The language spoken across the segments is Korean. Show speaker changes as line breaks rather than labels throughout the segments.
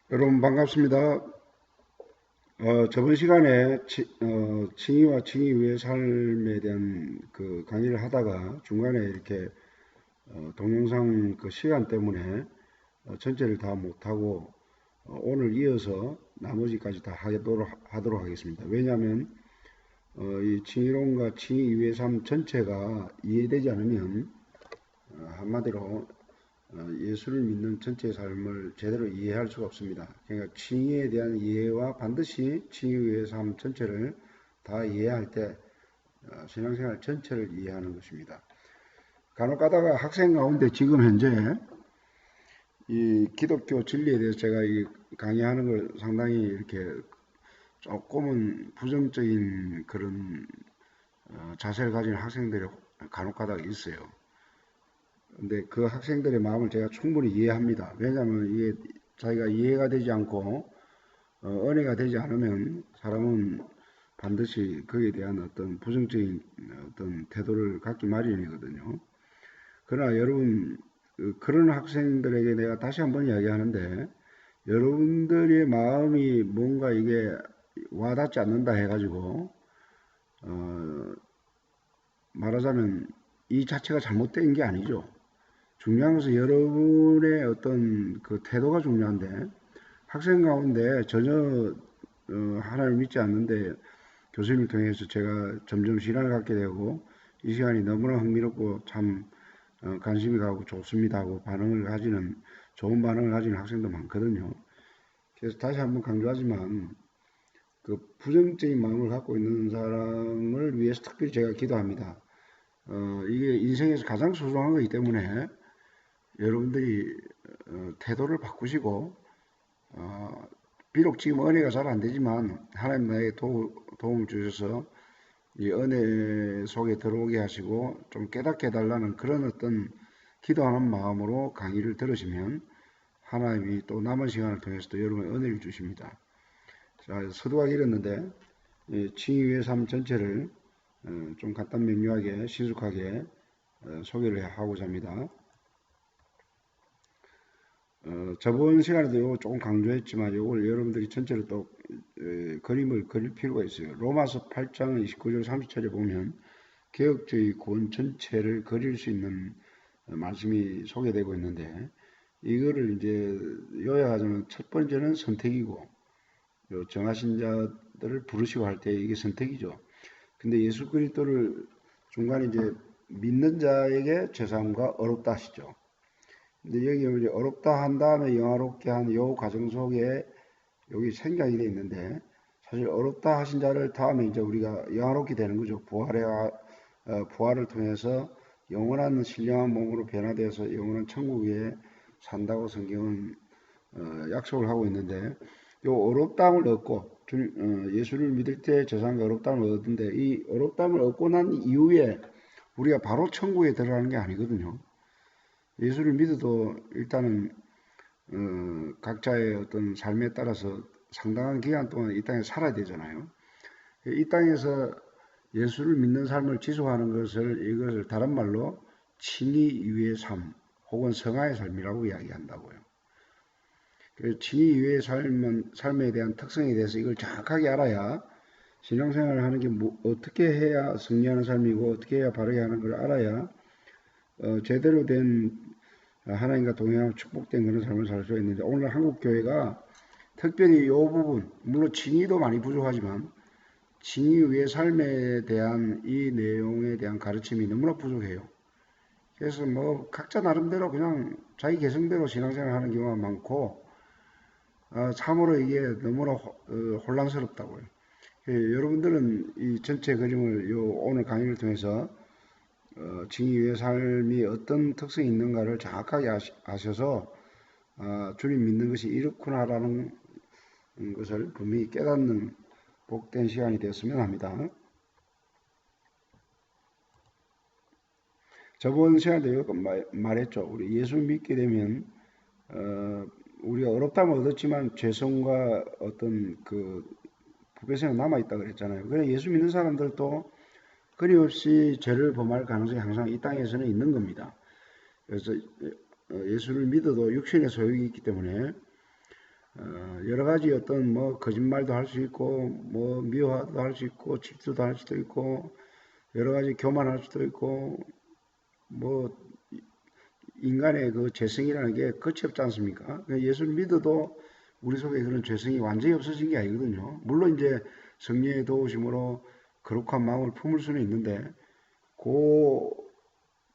여러분 반갑습니다. 저번 시간에 칭의와 칭의 위의 삶에 대한 그 강의를 하다가 중간에 이렇게 동영상 그 시간 때문에 전체를 다 못하고 오늘 이어서 나머지까지 다 하도록 하겠습니다. 왜냐하면 이 칭의론과 칭의 위의 삶 전체가 이해되지 않으면 한마디로 예수를 믿는 전체의 삶을 제대로 이해할 수가 없습니다. 그러니까 칭의에 대한 이해와 반드시 칭의의 삶 전체를 다 이해할 때 신앙생활 전체를 이해하는 것입니다. 간혹 가다가 학생 가운데 지금 현재 이 기독교 진리에 대해서 제가 이 강의하는 걸 상당히 이렇게 조금은 부정적인 그런 자세를 가진 학생들이 간혹 가다가 있어요. 근데 그 학생들의 마음을 제가 충분히 이해합니다. 왜냐하면 이게 자기가 이해가 되지 않고 은혜가 되지 않으면 사람은 반드시 거기에 대한 어떤 부정적인 어떤 태도를 갖기 마련이거든요. 그러나 여러분 그런 학생들에게 내가 다시 한번 이야기하는데 여러분들의 마음이 뭔가 이게 와닿지 않는다 해가지고 어, 말하자면 이 자체가 잘못된 게 아니죠. 중요한 것은 여러분의 어떤 그 태도가 중요한데 학생 가운데 전혀 하나님을 믿지 않는데 교수님을 통해서 제가 점점 신앙을 갖게 되고 이 시간이 너무나 흥미롭고 참 관심이 가고 좋습니다 하고 반응을 가지는 좋은 반응을 가지는 학생도 많거든요. 그래서 다시 한번 강조하지만 그 부정적인 마음을 갖고 있는 사람을 위해서 특별히 제가 기도합니다. 이게 인생에서 가장 소중한 거기 때문에 여러분들이 태도를 바꾸시고 비록 지금 은혜가 잘 안 되지만 하나님 나에게 도움을 주셔서 이 은혜 속에 들어오게 하시고 좀 깨닫게 해달라는 그런 어떤 기도하는 마음으로 강의를 들으시면 하나님이 또 남은 시간을 통해서도 여러분의 은혜를 주십니다. 자, 서두가 길었는데 칭의의 삶 전체를 좀 간단 명료하게 신속하게 소개를 하고자 합니다. 저번 시간에도 이거 조금 강조했지만 이걸 여러분들이 전체로 또 그림을 그릴 필요가 있어요. 로마서 8장 29절 30절에 보면 개혁주의 구원 전체를 그릴 수 있는 말씀이 소개되고 있는데 이거를 이제 요약하자면 첫 번째는 선택이고 정하신 자들을 부르시고 할 때 이게 선택이죠. 근데 예수 그리스도를 중간에 이제 믿는 자에게 죄사함과 어렵다 하시죠. 근데 여기 이제 어렵다 한 다음에 영화롭게 한 요 과정 속에 여기 생각이 돼 있는데 사실 어렵다 하신 자를 다음에 이제 우리가 영화롭게 되는 거죠. 부활을 통해서 영원한 신령한 몸으로 변화되어서 영원한 천국에 산다고 성경은 약속을 하고 있는데 요 어렵다함을 얻고 예수를 믿을 때 재산과 어렵다함을 얻는데 이 어렵다함을 얻고 난 이후에 우리가 바로 천국에 들어가는 게 아니거든요. 예수를 믿어도 일단은 각자의 어떤 삶에 따라서 상당한 기간 동안 이 땅에 살아야 되잖아요. 이 땅에서 예수를 믿는 삶을 지속하는 이것을 다른 말로 칭의 이후의 삶 혹은 성화의 삶이라고 이야기한다고요. 칭의 이후의 삶에 대한 특성에 대해서 이걸 정확하게 알아야 신앙생활을 하는 게 어떻게 해야 승리하는 삶이고 어떻게 해야 바르게 하는 걸 알아야 제대로 된 하나님과 동행하고 축복된 그런 삶을 살 수 있는데 오늘 한국 교회가 특별히 이 부분 물론 칭의도 많이 부족하지만 칭의 위의 삶에 대한 이 내용에 대한 가르침이 너무나 부족해요. 그래서 뭐 각자 나름대로 그냥 자기 개성대로 신앙생활 하는 경우가 많고 참으로 이게 너무나 혼란스럽다고요. 여러분들은 이 전체 그림을 오늘 강의를 통해서 칭의의 삶이 어떤 특성이 있는가를 정확하게 아셔서 주님 믿는 것이 이렇구나라는 것을 분명히 깨닫는 복된 시간이 되었으면 합니다. 저번 시간에도 이거 말했죠. 우리 예수 믿게 되면 우리가 어렵다면 얻었지만 죄성과 어떤 그 부패성이 남아있다 그랬잖아요. 그래 예수 믿는 사람들도 끊임없이 죄를 범할 가능성이 항상 이 땅에서는 있는 겁니다. 그래서 예수를 믿어도 육신의 소욕이 있기 때문에 여러 가지 어떤 뭐 거짓말도 할 수 있고 뭐 미화도 할 수 있고 질투도 할 수도 있고 여러 가지 교만할 수도 있고 뭐 인간의 그 죄성이라는 게 끝이 없지 않습니까? 그러니까 예수를 믿어도 우리 속에 그런 죄성이 완전히 없어진 게 아니거든요. 물론 이제 성령의 도우심으로 거룩한 마음을 품을 수는 있는데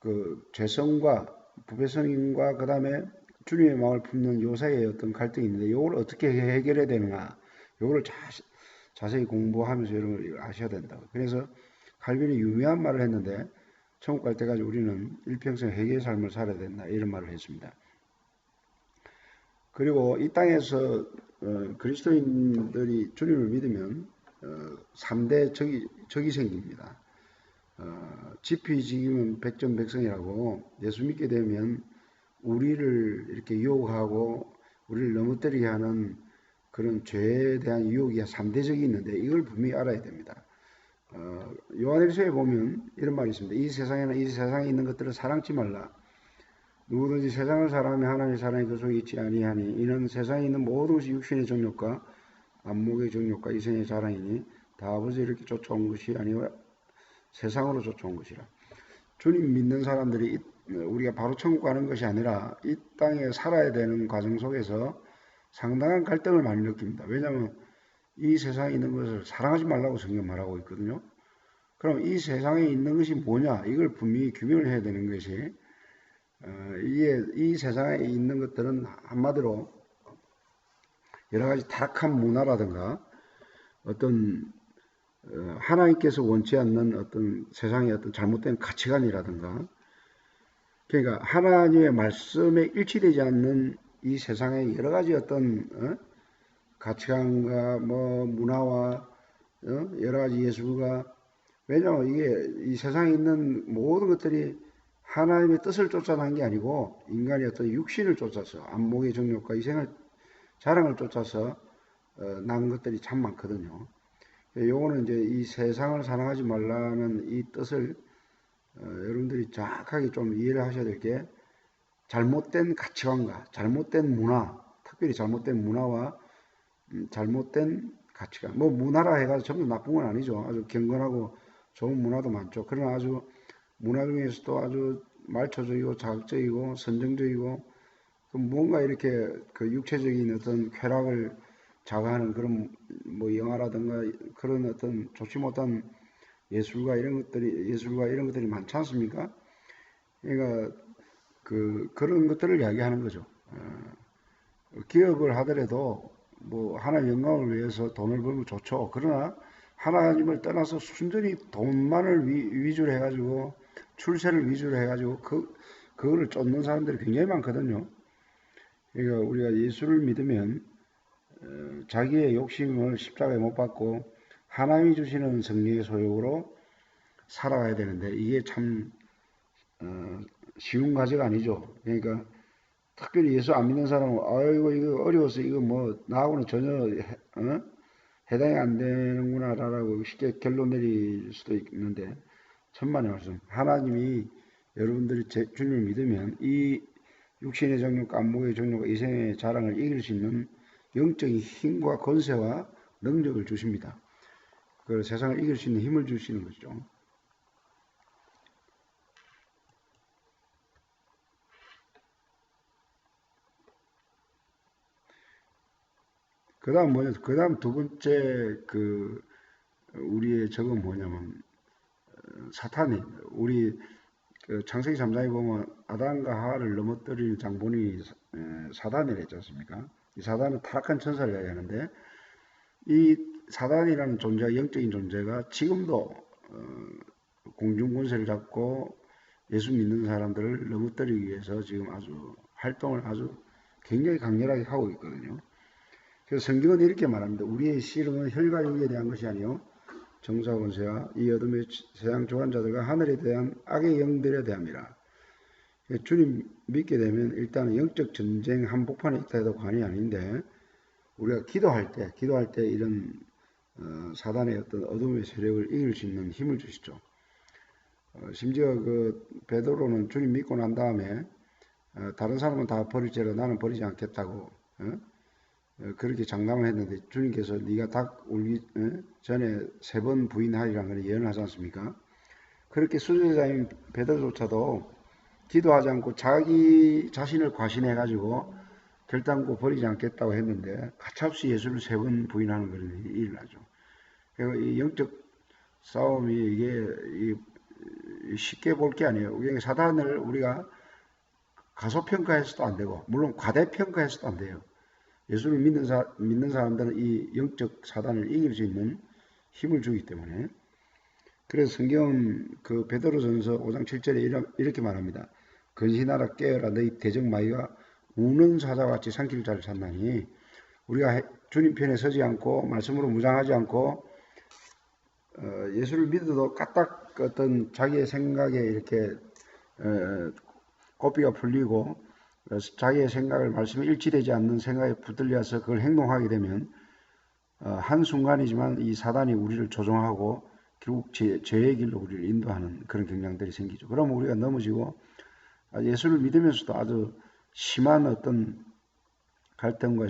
그 죄성과 부패성과 그 다음에 주님의 마음을 품는 요 사이에 어떤 갈등이 있는데 이걸 어떻게 해결해야 되는가 이거를 자세히 공부하면서 여러분 아셔야 된다. 그래서 칼빈이 유명한 말을 했는데 천국 갈 때까지 우리는 일평생 회개의 삶을 살아야 된다 이런 말을 했습니다. 그리고 이 땅에서 그리스도인들이 주님을 믿으면 3대 적이 생깁니다. 지피지기면 백전백승이라고 예수 믿게 되면 우리를 이렇게 유혹하고 우리를 넘어뜨리게 하는 그런 죄에 대한 유혹이 3대적이 있는데 이걸 분명히 알아야 됩니다. 요한일서에 보면 이런 말이 있습니다. 이 세상에 있는 것들을 사랑치 말라. 누구든지 세상을 사랑하면 하나님의 사랑이 그 속에 있지 아니하니 이는 세상에 있는 모든 것이 육신의 정욕과 안목의 정욕과 이생의 자랑이니 다 아버지를 이렇게 쫓아온 것이 아니라 세상으로 쫓아온 것이라. 주님 믿는 사람들이 우리가 바로 천국 가는 것이 아니라 이 땅에 살아야 되는 과정 속에서 상당한 갈등을 많이 느낍니다. 왜냐하면 이 세상에 있는 것을 사랑하지 말라고 성경 말하고 있거든요. 그럼 이 세상에 있는 것이 뭐냐? 이걸 분명히 규명을 해야 되는 것이 이 세상에 있는 것들은 한마디로 여러 가지 타락한 문화라든가 어떤 하나님께서 원치 않는 어떤 세상의 어떤 잘못된 가치관이라든가 그러니까 하나님의 말씀에 일치되지 않는 이 세상의 여러 가지 어떤 가치관과 뭐 문화와 여러 가지 예술과 왜냐하면 이게 이 세상에 있는 모든 것들이 하나님의 뜻을 쫓아 난 게 아니고 인간의 어떤 육신을 쫓아서 안목의 정욕과 이생을 자랑을 쫓아서 난 것들이 참 많거든요. 요거는 이제 이 세상을 사랑하지 말라는 이 뜻을 여러분들이 정확하게 좀 이해를 하셔야 될 게 잘못된 가치관과 잘못된 문화, 특별히 잘못된 문화와 잘못된 가치관. 뭐 문화라 해가지고 전부 나쁜 건 아니죠. 아주 경건하고 좋은 문화도 많죠. 그러나 아주 문화 중에서도 아주 말초적이고 자극적이고 선정적이고 뭔가 이렇게 그 육체적인 어떤 쾌락을 자극하는 그런 뭐 영화라든가 그런 어떤 좋지 못한 예술과 이런 것들이 많지 않습니까? 그러니까 그런 것들을 이야기하는 거죠. 기업을 하더라도 뭐 하나님 영광을 위해서 돈을 벌면 좋죠. 그러나 하나님을 떠나서 순전히 돈만을 위주로 해가지고 출세를 위주로 해가지고 그거를 쫓는 사람들이 굉장히 많거든요. 그러니까 우리가 예수를 믿으면 자기의 욕심을 십자가에 못 박고 하나님이 주시는 성령의 소욕으로 살아가야 되는데 이게 참 쉬운 과제가 아니죠. 그러니까 특별히 예수 안 믿는 사람은 아이고 이거 어려워서 이거 뭐 나하고는 전혀 해당이 안 되는구나라고 쉽게 결론 내릴 수도 있는데 천만의 말씀 하나님이 여러분들이 주님을 믿으면 이 육신의 정욕과 안목의 정욕과 이생의 자랑을 이길 수 있는 영적인 힘과 권세와 능력을 주십니다. 그 세상을 이길 수 있는 힘을 주시는 거죠. 그 다음 뭐냐? 그 다음 두 번째 우리의 적은 뭐냐면 사탄이 우리 창세기 3장에 보면 아담과 하와를 넘어뜨리는 장본이 사단이라 했지 않습니까? 이 사단은 타락한 천사를 이야기하는데 이 사단이라는 존재가 영적인 존재가 지금도 공중 권세를 잡고 예수 믿는 사람들을 넘어뜨리기 위해서 지금 아주 활동을 아주 굉장히 강렬하게 하고 있거든요. 그래서 성경은 이렇게 말합니다. 우리의 씨름은 혈과 육에 대한 것이 아니요 정사 권세와 이 어둠의 세상 주관자들과 하늘에 대한 악의 영들에 대함이라. 주님 믿게 되면 일단은 영적 전쟁 한복판에 있다 해도 관이 아닌데 우리가 기도할 때 이런 사단의 어떤 어둠의 세력을 이길 수 있는 힘을 주시죠. 심지어 베드로는 주님 믿고 난 다음에 다른 사람은 다 버릴지라 나는 버리지 않겠다고 그렇게 장담을 했는데 주님께서 네가 닭 울기 전에 3번 부인하리라는 걸 예언하지 않습니까? 그렇게 수제자인 베드로조차도 기도하지 않고 자기 자신을 과신해가지고 결단코 버리지 않겠다고 했는데 가차없이 예수를 3번 부인하는 그런 일이 일어나죠. 그리고 이 영적 싸움이 이게 쉽게 볼 게 아니에요. 사단을 우리가 가소평가해서도 안 되고 물론 과대평가해서도 안 돼요. 예수를 믿는 사람들은 이 영적 사단을 이길 수 있는 힘을 주기 때문에 그래서 성경은 그 베드로전서 5장 7절에 이렇게 말합니다. 근신하라 깨어라 너희 대적마귀가 우는 사자같이 삼킬 자를 찾나니 우리가 주님 편에 서지 않고 말씀으로 무장하지 않고 예수를 믿어도 까딱 어떤 자기의 생각에 이렇게 고삐가 풀리고 자기의 생각을 말씀에 일치되지 않는 생각에 붙들려서 그걸 행동하게 되면 한순간이지만 이 사단이 우리를 조종하고 결국 죄의 길로 우리를 인도하는 그런 경향들이 생기죠. 그러면 우리가 넘어지고 예수를 믿으면서도 아주 심한 어떤 갈등과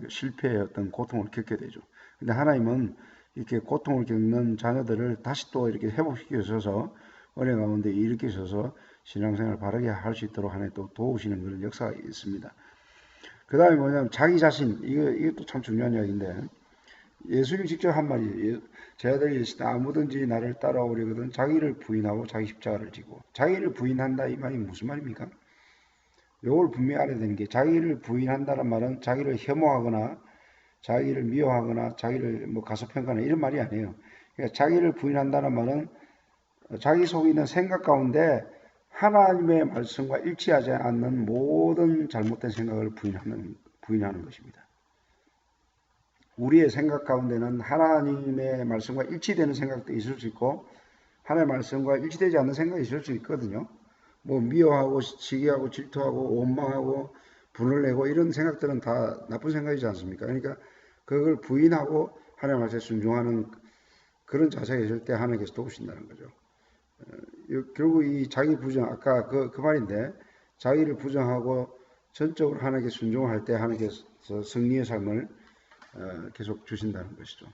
실패의 어떤 고통을 겪게 되죠. 근데 하나님은 이렇게 고통을 겪는 자녀들을 다시 또 이렇게 회복시켜서 은혜 가운데 일으키셔서 신앙생활을 바르게 할 수 있도록 하나님 또 도우시는 그런 역사가 있습니다. 그 다음에 뭐냐면 자기 자신, 이것도 참 중요한 이야기인데 예수님 직접 한 말이에요. 제 아들이 아무든지 나를 따라오려거든 자기를 부인하고 자기 십자가를 지고 자기를 부인한다 이 말이 무슨 말입니까? 이걸 분명히 알아야 되는 게 자기를 부인한다는 말은 자기를 혐오하거나 자기를 미워하거나 자기를 뭐 가소평가하는 이런 말이 아니에요. 그러니까 자기를 부인한다는 말은 자기 속에 있는 생각 가운데 하나님의 말씀과 일치하지 않는 모든 잘못된 생각을 부인하는 것입니다. 우리의 생각 가운데는 하나님의 말씀과 일치되는 생각도 있을 수 있고 하나님의 말씀과 일치되지 않는 생각이 있을 수 있거든요. 뭐 미워하고 시기하고 질투하고 원망하고 분을 내고 이런 생각들은 다 나쁜 생각이지 않습니까? 그러니까 그걸 부인하고 하나님 말씀에 순종하는 그런 자세가 있을 때 하나님께서 도우신다는 거죠. 결국 이 자기 부정, 아까 그 말인데 자기를 부정하고 전적으로 하나님께 순종을 할 때 하나님께서 승리의 삶을 계속 주신다는 것이죠.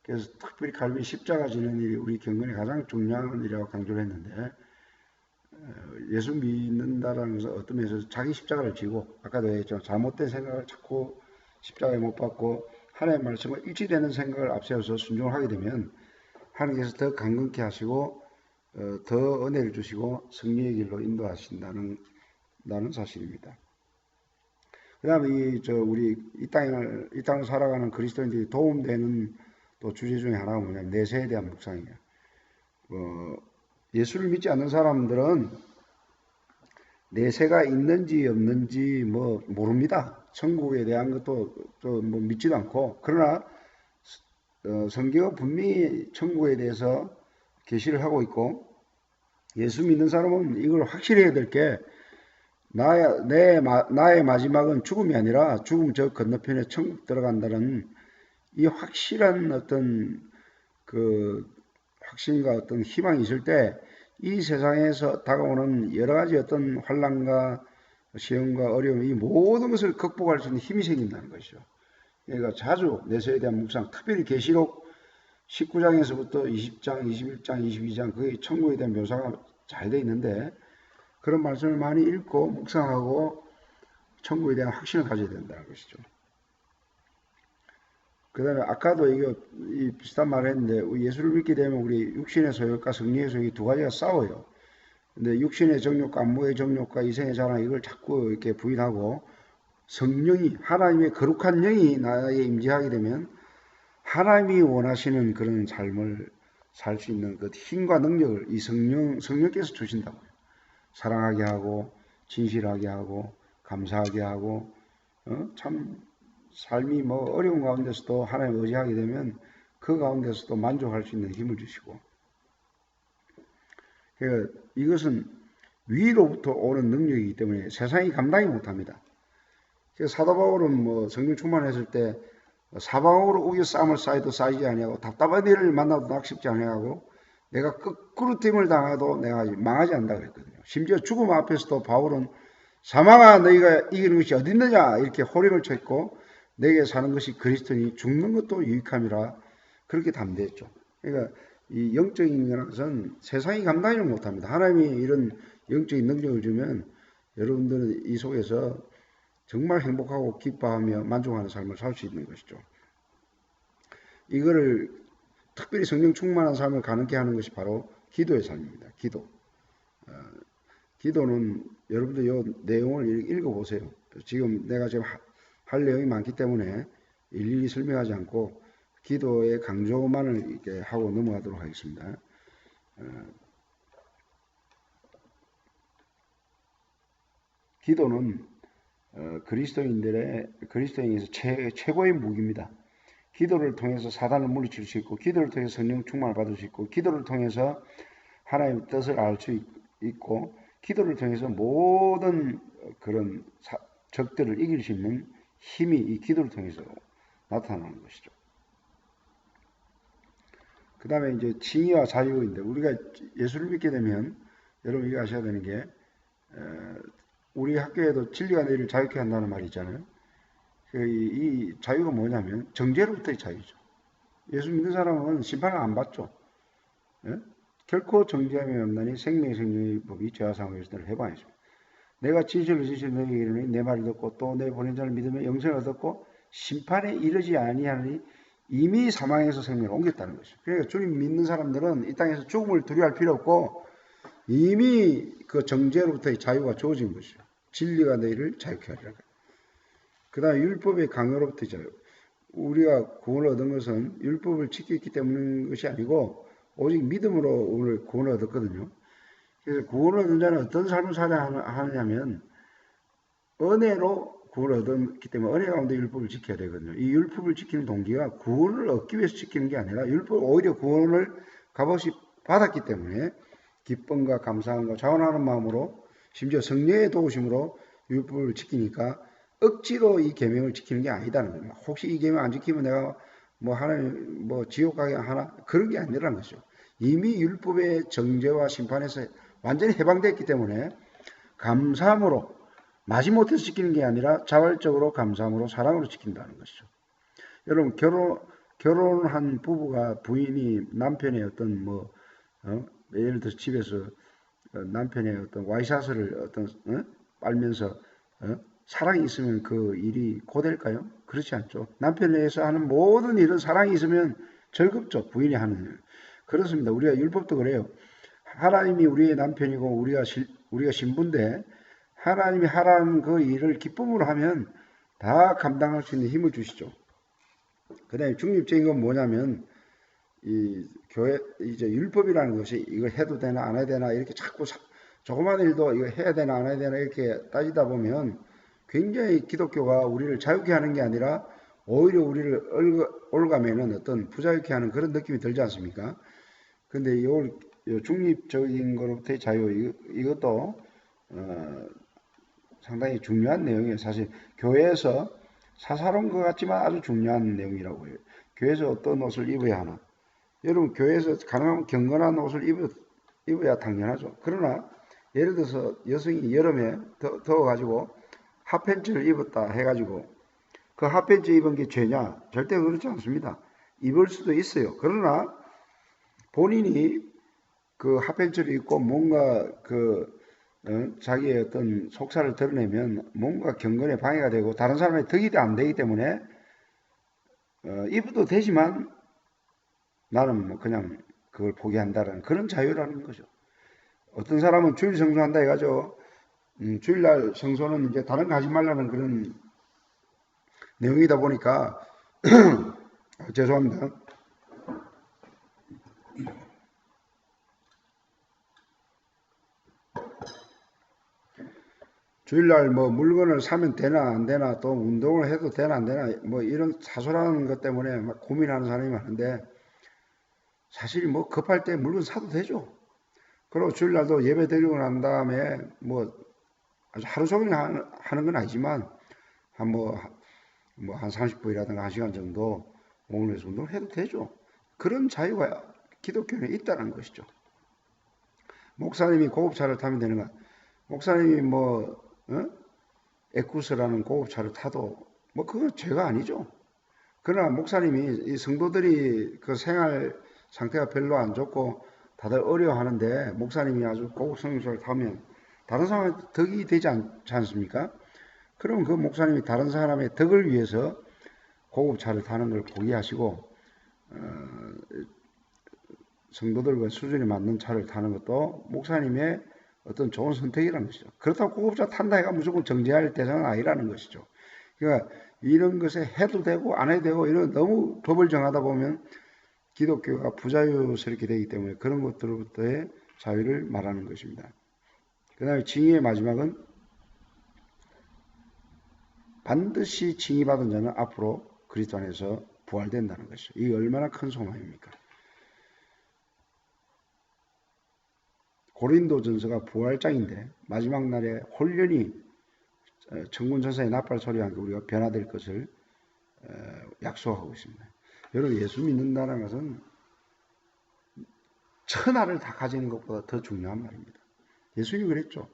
그래서 특별히 칼빈이 십자가 지는 일이 우리 경건에 가장 중요한 일이라고 강조를 했는데 예수 믿는다라는 것은 어떤 면에서 자기 십자가를 지고 아까도 얘기했지만 잘못된 생각을 자꾸 십자가에 못 박고 하나님의 말씀과 일치되는 생각을 앞세워서 순종을 하게 되면 하나님께서 더 강건케 하시고 더 은혜를 주시고 승리의 길로 인도하신다는 사실입니다. 그 다음에 우리 이 땅을 살아가는 그리스도인들이 도움되는 또 주제 중에 하나가 뭐냐면 내세에 대한 묵상이에요. 예수를 믿지 않는 사람들은 내세가 있는지 없는지 뭐 모릅니다. 천국에 대한 것도 뭐 믿지도 않고 그러나 성경은 분명히 천국에 대해서 계시를 하고 있고 예수 믿는 사람은 이걸 확실히 해야 될 게 나의 마지막은 죽음이 아니라 죽음 저 건너편에 천국 들어간다는 이 확실한 어떤 그 확신과 어떤 희망이 있을 때 이 세상에서 다가오는 여러 가지 어떤 환난과 시험과 어려움 이 모든 것을 극복할 수 있는 힘이 생긴다는 것이죠. 그러니까 자주 내세에 대한 묵상, 특별히 계시록 19장에서부터 20장, 21장, 22장 그게 천국에 대한 묘사가 잘 돼 있는데 그런 말씀을 많이 읽고 묵상하고 천국에 대한 확신을 가져야 된다는 것이죠. 그 다음에 아까도 이 비슷한 말을 했는데 예수를 믿게 되면 우리 육신의 소욕과 성령의 소욕이 두 가지가 싸워요. 근데 육신의 정욕과 안목의 정욕과 이생의 자랑 이걸 자꾸 이렇게 부인하고 성령이 하나님의 거룩한 영이 나에 임재하게 되면 하나님이 원하시는 그런 삶을 살 수 있는 그 힘과 능력을 이 성령께서 주신다고요. 사랑하게 하고 진실하게 하고 감사하게 하고 참 삶이 뭐 어려운 가운데서도 하나님 의지하게 되면 그 가운데서도 만족할 수 있는 힘을 주시고 그러니까 이것은 위로부터 오는 능력이기 때문에 세상이 감당이 못합니다. 사도 바울은 뭐 성령 충만했을 때 사방으로 우겨 쌈을 쌓아도 쌓이지 아니하고 답답한 일을 만나도 낙심지 아니하고 내가 거꾸로 됨을 당해도 내가 망하지 않는다 그랬거든요. 심지어 죽음 앞에서도 바울은 사망아 너희가 이기는 것이 어디 있느냐 이렇게 호령을 쳤고 내게 사는 것이 그리스도니 죽는 것도 유익함이라 그렇게 담대했죠. 그러니까 이 영적인 것은 세상이 감당을 못합니다. 하나님이 이런 영적인 능력을 주면 여러분들은 이 속에서 정말 행복하고 기뻐하며 만족하는 삶을 살 수 있는 것이죠. 이거를 특별히 성령 충만한 삶을 가능케 하는 것이 바로 기도의 삶입니다. 기도. 기도는 여러분들 이 내용을 읽어보세요. 내가 지금 할 내용이 많기 때문에 일일이 설명하지 않고 기도의 강조만을 이렇게 하고 넘어가도록 하겠습니다. 기도는 그리스도인에서 최고의 무기입니다. 기도를 통해서 사단을 물리칠 수 있고, 기도를 통해서 성령 충만을 받을 수 있고, 기도를 통해서 하나님의 뜻을 알 수 있고, 기도를 통해서 모든 그런 적들을 이길 수 있는 힘이 이 기도를 통해서 나타나는 것이죠. 그 다음에 이제 칭의와 자유인데, 우리가 예수를 믿게 되면 여러분 이거 아셔야 되는 게, 우리 학교에도 진리가 너희를 자유케 한다는 말이 있잖아요. 이 자유가 뭐냐면 정죄로부터의 자유죠. 예수 믿는 사람은 심판을 안 받죠. 예? 결코 정죄함이 없나니 생명의 법이 죄와 사망의 것들을 해방했습니다. 내가 진실로 너희에게 이르노니 내 말을 듣고 또 내 보낸 자를 믿으면 영생을 얻었고 심판에 이르지 아니하니 이미 사망에서 생명을 옮겼다는 것이죠. 그러니까 주님 믿는 사람들은 이 땅에서 죽음을 두려워할 필요 없고 이미 그 정죄로부터의 자유가 주어진 것이죠. 진리가 너희를 자유케 하리라. 그 다음에 율법의 강요로부터의 자유. 우리가 구원을 얻은 것은 율법을 지켰기 때문인 것이 아니고 오직 믿음으로 오늘 구원을 얻었거든요. 그래서 구원을 얻은 자는 어떤 삶을 살아야 하느냐면 은혜로 구원을 얻었기 때문에 은혜 가운데 율법을 지켜야 되거든요. 이 율법을 지키는 동기가 구원을 얻기 위해서 지키는 게 아니라 오히려 구원을 값없이 받았기 때문에 기쁨과 감사함과 자원하는 마음으로 심지어 성령의 도우심으로 율법을 지키니까 억지로 이 계명을 지키는 게 아니다는 거예요. 혹시 이 계명 안 지키면 내가 하나님 지옥 가게 하나 그런 게 아니라는 거죠. 이미 율법의 정죄와 심판에서 완전히 해방됐기 때문에 감사함으로 마지못해서 지키는 게 아니라 자발적으로 감사함으로 사랑으로 지킨다는 것이죠. 여러분 결혼한 부부가 부인이 남편의 어떤 예를 들어서 집에서 남편의 어떤 와이셔츠를 빨면서 사랑이 있으면 그 일이 고될까요? 그렇지 않죠. 남편에 의해서 하는 모든 일은 사랑이 있으면 즐겁죠. 부인이 하는 일. 그렇습니다. 우리가 율법도 그래요. 하나님이 우리의 남편이고 우리가 신부인데 하나님이 하라는 그 일을 기쁨으로 하면 다 감당할 수 있는 힘을 주시죠. 그 다음에 중립적인 건 뭐냐면 이 교회 이제 율법이라는 것이 이거 해도 되나 안 해야 되나 이렇게 자꾸 조그만 일도 이거 해야 되나 안 해야 되나 이렇게 따지다 보면 굉장히 기독교가 우리를 자유케 하는 게 아니라 오히려 우리를 올가매는 어떤 부자유케 하는 그런 느낌이 들지 않습니까? 근데 이 중립적인 것로부터의 자유 이것도 상당히 중요한 내용이에요. 사실 교회에서 사사로운 것 같지만 아주 중요한 내용이라고 해요. 교회에서 어떤 옷을 입어야 하나? 여러분 교회에서 가능하면 경건한 옷을 입어야 당연하죠. 그러나 예를 들어서 여성이 여름에 더워가지고 핫팬츠를 입었다 해가지고 그 핫팬츠 입은 게 죄냐? 절대 그렇지 않습니다. 입을 수도 있어요. 그러나 본인이 그 핫팬츠를 입고 뭔가 자기의 어떤 속살을 드러내면 뭔가 경건에 방해가 되고 다른 사람의 덕이 안 되기 때문에 입어도 되지만 나는 그냥 그걸 포기한다라는 그런 자유라는 거죠. 어떤 사람은 주일 성수한다 해가지고 주일날 성소는 이제 다른 거 하지 말라는 그런 내용이다 보니까 죄송합니다. 주일날 물건을 사면 되나 안 되나 또 운동을 해도 되나 안 되나 이런 사소한 것 때문에 막 고민하는 사람이 많은데 사실 급할 때 물건 사도 되죠. 그리고 주일날도 예배 드리고 난 다음에 아주 하루 종일 하는 건 아니지만 한 30분이라든가 1시간 정도 오늘에서 운동을 해도 되죠. 그런 자유가 기독교에 있다는 것이죠. 목사님이 고급차를 타면 되는가? 목사님이 어? 에쿠스라는 고급차를 타도 뭐 그건 죄가 아니죠. 그러나 목사님이 이 성도들이 그 생활 상태가 별로 안 좋고 다들 어려워하는데 목사님이 아주 고급 승용차를 타면 다른 사람한테 덕이 되지 않지 않습니까? 그럼 그 목사님이 다른 사람의 덕을 위해서 고급차를 타는 걸 포기하시고 성도들과 수준이 맞는 차를 타는 것도 목사님의 어떤 좋은 선택이라는 것이죠. 그렇다고 고급차 탄다 해가 무조건 정죄할 대상은 아니라는 것이죠. 그러니까 이런 것에 해도 되고 안 해도 되고 이런 너무 법을 정하다 보면 기독교가 부자유스럽게 되기 때문에 그런 것들로부터의 자유를 말하는 것입니다. 그 다음에 징의의 마지막은 반드시 징의받은 자는 앞으로 그리스도 안에서 부활된다는 것이죠. 이게 얼마나 큰 소망입니까? 고린도전서가 부활장인데 마지막 날에 홀연히 천군천사의 나팔 소리와 함께 우리가 변화될 것을 약속하고 있습니다. 여러분 예수 믿는다는 것은 천하를 다 가지는 것보다 더 중요한 말입니다. 예수님이 그랬죠.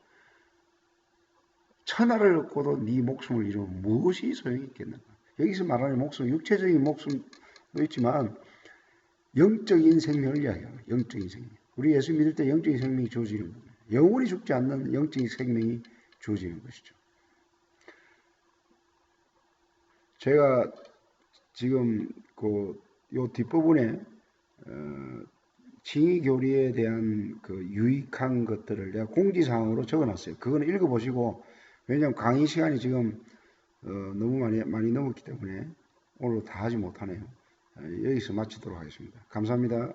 천하를 얻고도 네 목숨을 잃으면 무엇이 소용이 있겠는가. 여기서 말하는 목숨, 육체적인 목숨도 있지만 영적인 생명을 이야기해요. 영적인 생명. 우리 예수 믿을 때 영적인 생명이 주어지는 거예요. 영원히 죽지 않는 영적인 생명이 주어지는 것이죠. 제가 지금 요 뒷부분에 징의 교리에 대한 그 유익한 것들을 내가 공지사항으로 적어놨어요. 그거는 읽어보시고 왜냐하면 강의 시간이 지금 너무 많이 넘었기 때문에 오늘 다 하지 못하네요. 여기서 마치도록 하겠습니다. 감사합니다.